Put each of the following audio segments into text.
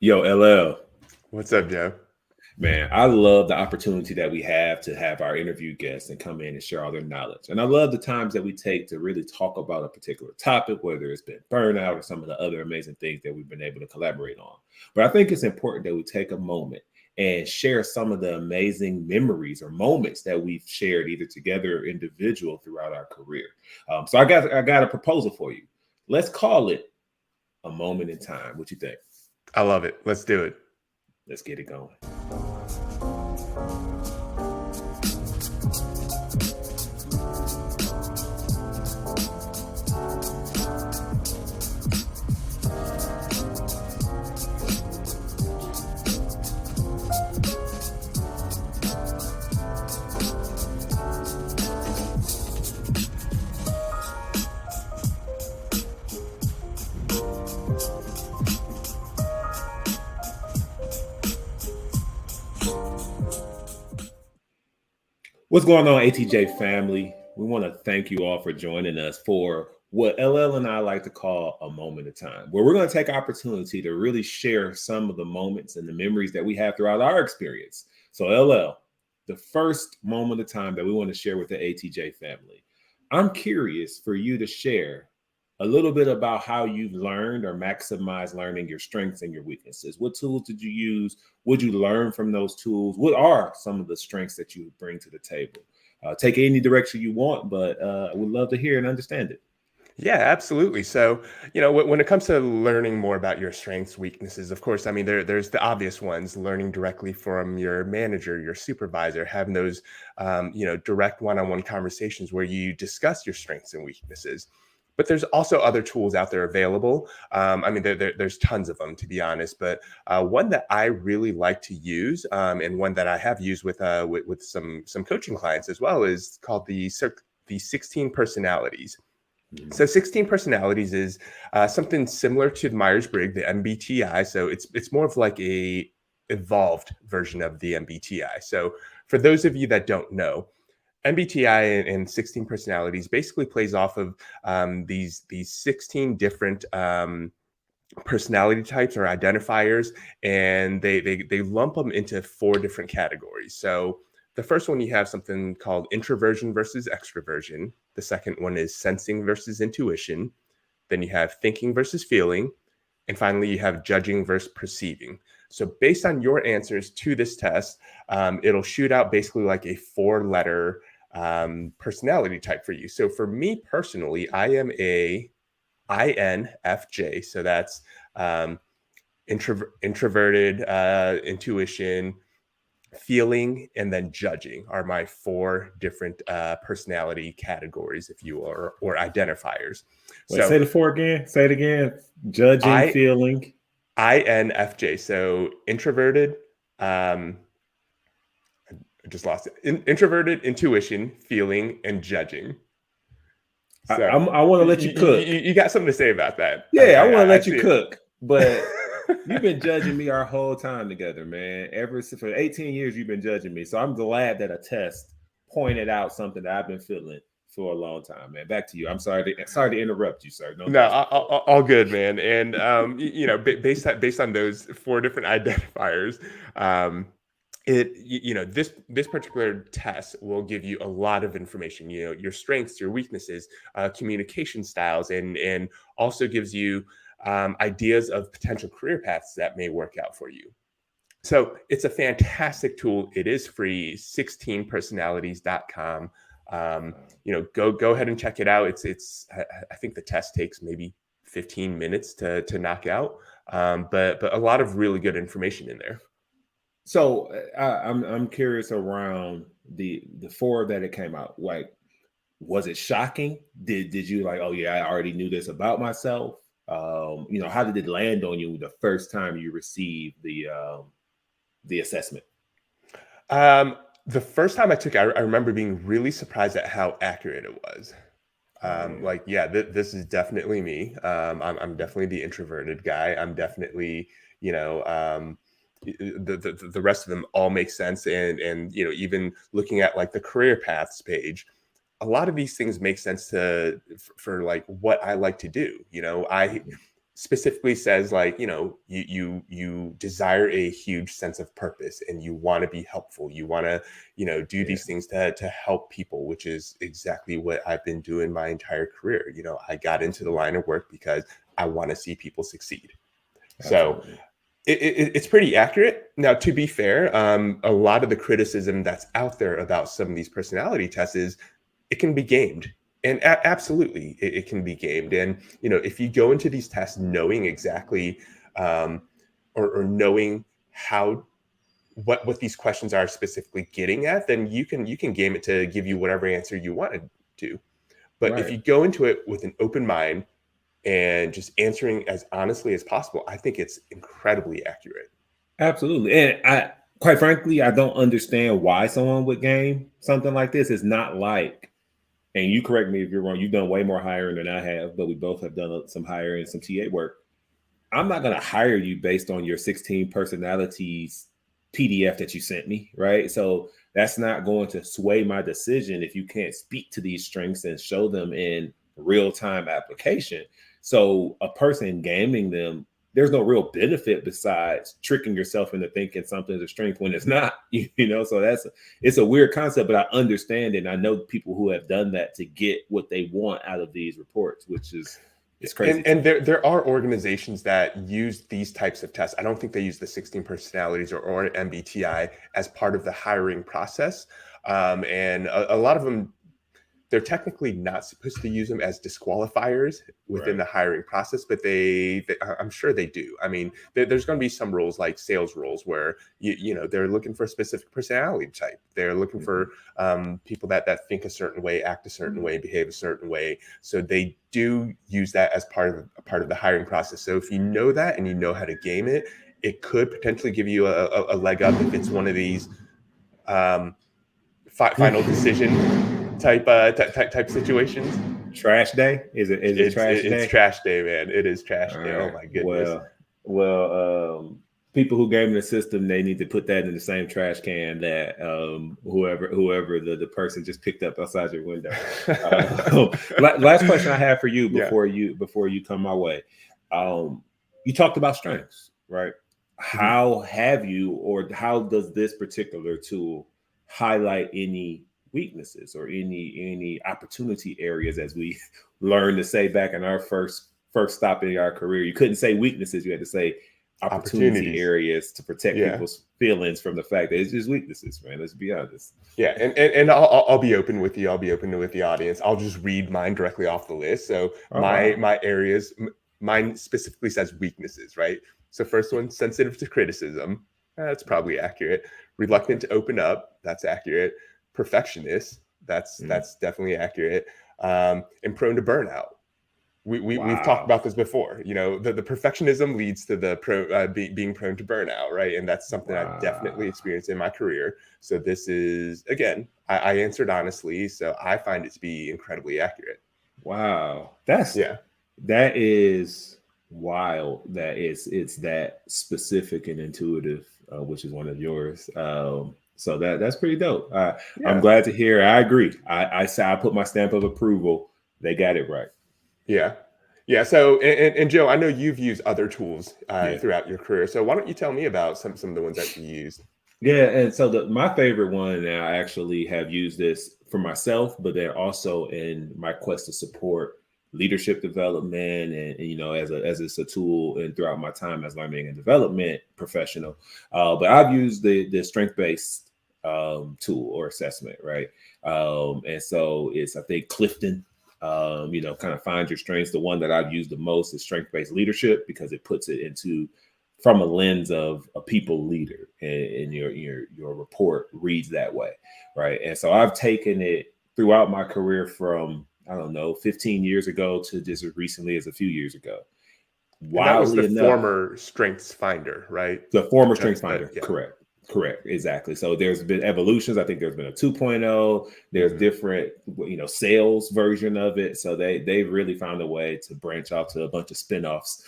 Yo, LL, What's up, Joe? man, I love the opportunity that we have to have our interview guests and come in and share all their knowledge. And I love the times that we take to really talk about a particular topic, whether it's been burnout or some of the other amazing things that we've been able to collaborate on. But I think it's important that we take a moment and share some of the amazing memories or moments that we've shared either together or individual throughout our career. So I got a proposal for you. Let's call it a moment in time. What you think? I love it. Let's do it. Let's get it going. What's going on, ATJ family? We want to thank you all for joining us for what LL and I like to call a moment of time, where we're going to take opportunity to really share some of the moments and the memories that we have throughout our experience. So, LL, the first moment of time that we want to share with the ATJ family, I'm curious for you to share a little bit about how you've learned or maximized learning your strengths and your weaknesses. What tools did you use? Would you learn from those tools? What are some of the strengths that you bring to the table? Take it any direction you want, but I would love to hear and understand it. Yeah, absolutely. So, when it comes to learning more about your strengths, weaknesses, of course, I mean, there's the obvious ones, learning directly from your manager, your supervisor, having those, direct one-on-one conversations where you discuss your strengths and weaknesses. But there's also other tools out there available. I mean, there's tons of them, to be honest. But one that I really like to use, and one that I have used with some coaching clients as well, is called the 16 personalities. So 16 personalities is something similar to the Myers-Briggs, the MBTI. So it's more of like a evolved version of the MBTI. So for those of you that don't know, MBTI and 16 personalities basically plays off of these 16 different personality types or identifiers, and they lump them into 4 different categories. So the first one, you have something called introversion versus extroversion. The second one is sensing versus intuition. Then you have thinking versus feeling. And finally, you have judging versus perceiving. So based on your answers to this test, it'll shoot out basically like a 4-letter personality type for you. So for me personally, I am a INFJ. So that's introverted, intuition, feeling, and then judging are my 4 different personality categories, if you will, or identifiers. Wait, say the 4 again. Say it again. Judging, feeling. INFJ. So introverted. I just lost it. Introverted, intuition, feeling, and judging. So I want to let you cook. You got something to say about that? Yeah, I want to let you cook, but you've been judging me our whole time together, man. Ever since for 18 years, you've been judging me. So I'm glad that a test pointed out something that I've been feeling for a long time, man. Back to you. I'm sorry to interrupt you, sir. No, all good, man. And based on those 4 different identifiers, this particular test will give you a lot of information, your strengths, your weaknesses, communication styles, and also gives you ideas of potential career paths that may work out for you. So it's a fantastic tool. It is free, 16personalities.com. Go ahead and check it out. I think the test takes maybe 15 minutes to knock out, but a lot of really good information in there. So I'm curious around the 4 that it came out. Like, was it shocking? Did you like, oh yeah, I already knew this about myself? How did it land on you the first time you received the assessment? The first time I took it, I remember being really surprised at how accurate it was. This is definitely me. I'm definitely the introverted guy. I'm definitely, the rest of them all make sense. And even looking at like the career paths page, a lot of these things make sense for like what I like to do. specifically says like, you desire a huge sense of purpose and you want to be helpful, you want to do Yeah, these things to help people, which is exactly what I've been doing my entire career. I got into the absolutely, line of work because I want to see people succeed. So absolutely. it's pretty accurate. Now, to be fair, a lot of the criticism that's out there about some of these personality tests is it can be gamed. And absolutely, it can be gamed. And if you go into these tests knowing exactly, um, or knowing how what these questions are specifically getting at, then you can game it to give you whatever answer you wanted to. But if Right. you go into it with an open mind and just answering as honestly as possible, I think it's incredibly accurate. Absolutely. And quite frankly, I don't understand why someone would game something like this. It's not like, and you correct me if you're wrong, you've done way more hiring than I have, but we both have done some hiring, some TA work. I'm not going to hire you based on your 16 personalities PDF that you sent me, right? So that's not going to sway my decision if you can't speak to these strengths and show them in real time application. So a person gaming them, there's no real benefit besides tricking yourself into thinking something's a strength when it's not, So it's a weird concept, but I understand it. And I know people who have done that to get what they want out of these reports, which is it's And crazy to and me. there are organizations that use these types of tests. I don't think they use the 16 personalities or MBTI as part of the hiring process. And a lot of them, they're technically not supposed to use them as disqualifiers within Right. the hiring process, but I'm sure they do. I mean, there's going to be some roles like sales roles where they're looking for a specific personality type. They're looking Mhm. for people that think a certain way, act a certain way, behave a certain way. So they do use that as part of the hiring process. So if you know that and you know how to game it, it could potentially give you a leg up if it's one of these um, final decision type situations. Trash day? Is it trash It's day? trash day, man. It is All trash day. Oh right. my goodness. Well, people who gave me the system, they need to put that in the same trash can that whoever the person just picked up outside your window. Last question I have for you Yeah. before you come my way. Um, you talked about strengths, right? Mhm. How have you, or how does this particular tool highlight any weaknesses or any opportunity areas, as we learned to say back in our first stop in our career? You couldn't say weaknesses, you had to say opportunity Opportunities. areas to protect Yeah. people's feelings from the fact that it's just weaknesses, man. Let's be honest. Yeah, and I'll be open with you. I'll be open with the audience. I'll just read mine directly off the list. So Oh my wow. my areas, mine specifically says weaknesses, right? So first one, sensitive to criticism. That's probably accurate. Okay. Reluctant to open up. That's accurate. Perfectionist. That's Mm. that's definitely accurate. And prone to burnout. We've talked Wow. about this before. The perfectionism leads to the being prone to burnout, right? And that's something I've definitely Wow. experienced in my career. So this is, again, I answered honestly, so I find it to be incredibly accurate. Wow. That is wild that it's that specific and intuitive, which is one of yours. So that's pretty dope. I'm Yeah. glad to hear. I agree. I say I put my stamp of approval. They got it right. Yeah. Yeah. So, and Joe, I know you've used other tools Yeah. throughout your career. So why don't you tell me about some of the ones that you used? Yeah, and so my favorite one, and I actually have used this for myself, but then also in my quest to support leadership development, and as it's a tool and throughout my time as learning and development professional. But I've used the strength based tool or assessment, right? And so it's, I think, Clifton. Kind of find your strengths. The one that I've used the most is strength based leadership, because it puts it into from a lens of a people leader, and your report reads that way, right? And so I've taken it throughout my career from, I don't know, 15 years ago to just as recently as a few years ago. And that was the Wildly enough, former Strengths Finder, right? the former strength That's the, finder, yeah. correct, exactly. So there's been evolutions. I think there's been a 2.0. There's Mhm. different, sales version of it. So they really found a way to branch off to a bunch of spinoffs,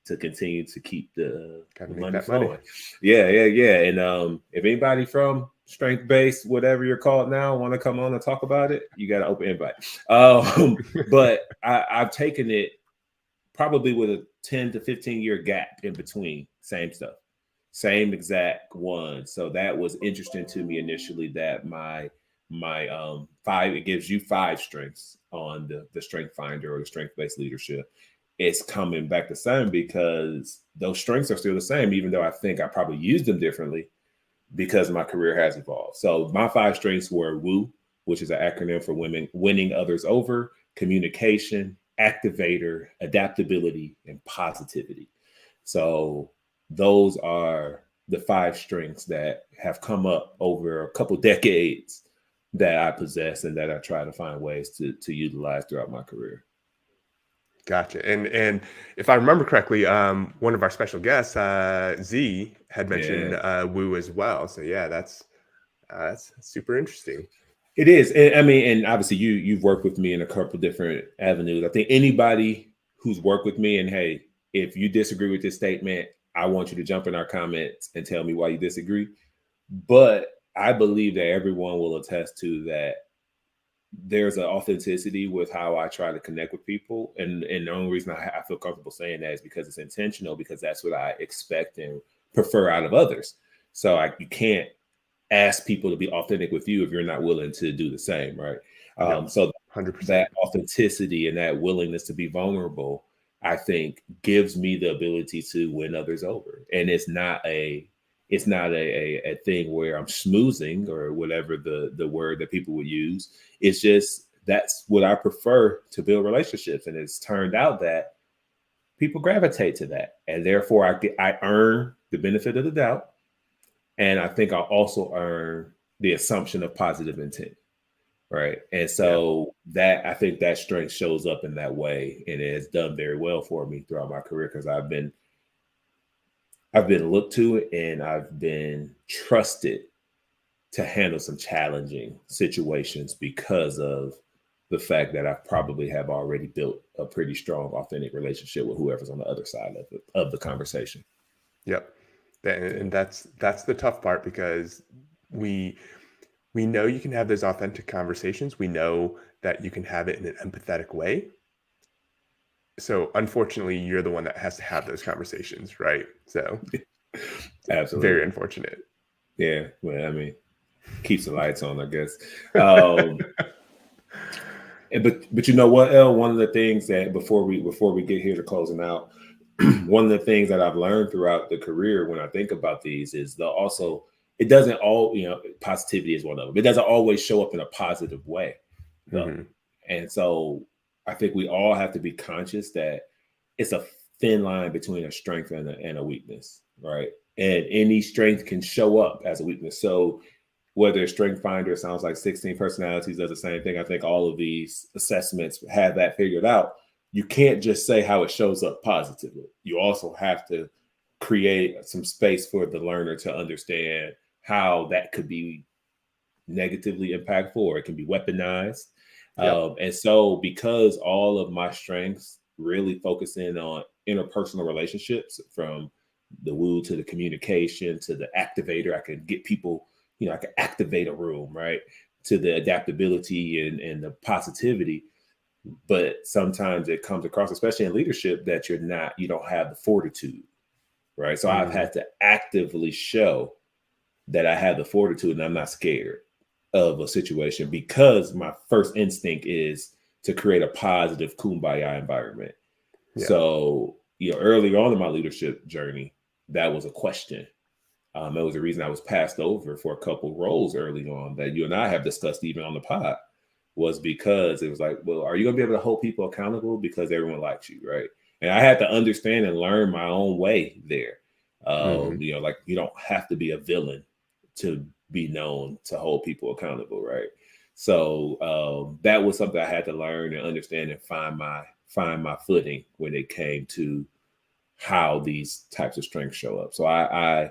to continue to keep Got the to make money that money. flowing. Yeah. And if anybody from strength based, whatever you're called now, want to come on and talk about it, you got an open invite. But I've taken it probably with a 10 to 15 year gap in between. Same stuff, same exact one. So that was interesting to me initially. That my five, it gives you five strengths on the strength finder or the strength based leadership. It's coming back the same because those strengths are still the same, even though I think I probably used them differently because my career has evolved. So my five strengths were woo, which is an acronym for women winning others over, communication, activator, adaptability, and positivity. So those are the five strengths that have come up over a couple decades that I possess and that I try to find ways to utilize throughout my career. Gotcha. And if I remember correctly, one of our special guests, Z, had mentioned Yeah. woo as well. So yeah, that's super interesting. It is. I mean, and obviously you've worked with me in a couple different avenues. I think anybody who's worked with me, and hey, if you disagree with this statement, I want you to jump in our comments and tell me why you disagree. But I believe that everyone will attest to that there's an authenticity with how I try to connect with people. And the only reason I feel comfortable saying that is because it's intentional, because that's what I expect and prefer out of others. So you can't ask people to be authentic with you if you're not willing to do the same, right? Yep. So 100%. that authenticity and that willingness to be vulnerable, I think, gives me the ability to win others over. And it's not a thing where I'm schmoozing or whatever the word that people would use. It's just that's what I prefer to build relationships, and it's turned out that people gravitate to that, and therefore I earn the benefit of the doubt, and I think I also earn the assumption of positive intent, right? And Yeah. so that I think that strength shows up in that way, and it has done very well for me throughout my career because I've been looked to and I've been trusted to handle some challenging situations because of the fact that I probably have already built a pretty strong, authentic relationship with whoever's on the other side of the conversation. Yep. And Yeah. and that's the tough part because we we know you can have those authentic conversations. We know that you can have it in an empathetic way. So unfortunately, you're the one that has to have those conversations, right? So very Absolutely. unfortunate. Yeah. Well, I mean, keeps the lights on, I guess. Um, but you know what, El? One of the things that before we get here to closing out, one of the things that I've learned throughout the career when I think about these is the also it doesn't all positivity is one of them. It doesn't always show up in a positive way though, Hmm. and so I think we all have to be conscious that it's a thin line between a strength and a weakness, right? And any strength can show up as a weakness. So whether Strength Finder sounds like 16 personalities does the same thing. I think all of these assessments have that figured out. You can't just say how it shows up positively. You also have to create some space for the learner to understand how that could be negatively impactful or it can be weaponized. Yep. And so, because all of my strengths really focus in on interpersonal relationships, from the woo to the communication to the activator, I can get people, I can activate a room, right? To the adaptability and the positivity. But sometimes it comes across, especially in leadership, that you don't have the fortitude, right? So I've Hmm. had to actively show that I have the fortitude and I'm not scared of a situation because my first instinct is to create a positive kumbaya environment. Yeah. So, early on in my leadership journey, that was a question. It was the reason I was passed over for a couple roles early on that you and I have discussed even on the pod, was because it was like, well, are you going to be able to hold people accountable because everyone likes you, right? And I had to understand and learn my own way there. Hmm. Like you don't have to be a villain to be known to hold people accountable, right? So that was something I had to learn and understand and find my footing when it came to how these types of strengths show up. So I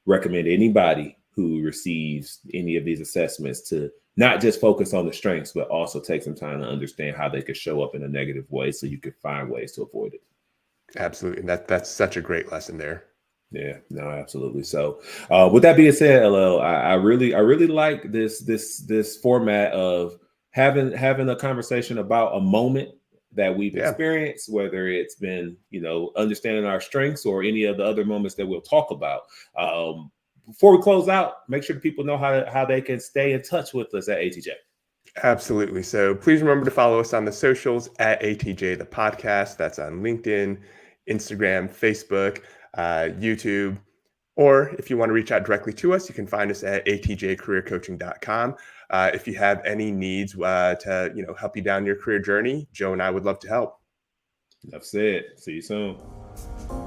recommend anybody who receives any of these assessments to not just focus on the strengths, but also take some time to understand how they could show up in a negative way so you could find ways to avoid it. Absolutely. And that's such a great lesson there. Yeah, no, absolutely. So, with that being said, LL, I really like this format of having a conversation about a moment that we've Yeah, experienced, whether it's been, understanding our strengths or any of the other moments that we'll talk about. Before we close out, make sure people know how they can stay in touch with us at ATJ. absolutely. So please remember to follow us on the socials at ATJ the podcast. That's on LinkedIn, Instagram, Facebook, YouTube. Or if you want to reach out directly to us, you can find us at atjcareercoaching.com. If you have any needs to help you down your career journey, Joe and I would love to help. Enough said. See you soon.